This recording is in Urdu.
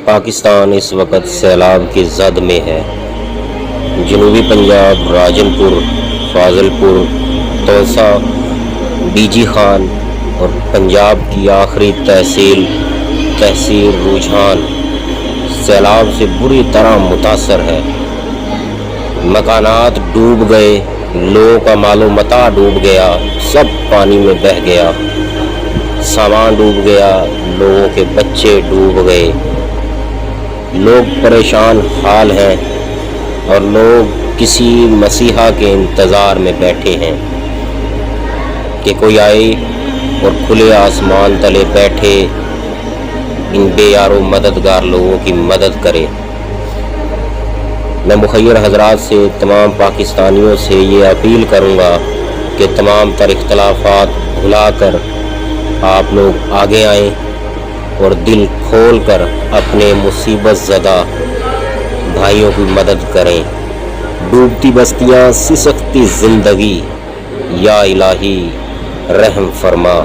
پاکستان اس وقت سیلاب کی زد میں ہے۔ جنوبی پنجاب، راجن پور، فاضل پور، توسا، بی جی خان اور پنجاب کی آخری تحصیل رجحان سیلاب سے بری طرح متاثر ہے۔ مکانات ڈوب گئے، لوگوں کا مال و متاع ڈوب گیا، سب پانی میں بہہ گیا، سامان ڈوب گیا، لوگوں کے بچے ڈوب گئے، لوگ پریشان حال ہیں اور لوگ کسی مسیحا کے انتظار میں بیٹھے ہیں کہ کوئی آئے اور کھلے آسمان تلے بیٹھے ان بے یار و مددگار لوگوں کی مدد کرے۔ میں مخیر حضرات سے، تمام پاکستانیوں سے یہ اپیل کروں گا کہ تمام تر اختلافات بھلا کر آپ لوگ آگے آئیں اور دل کھول کر اپنے مصیبت زدہ بھائیوں کی مدد کریں۔ ڈوبتی بستیاں، سسکتی زندگی، یا الہی رحم فرما۔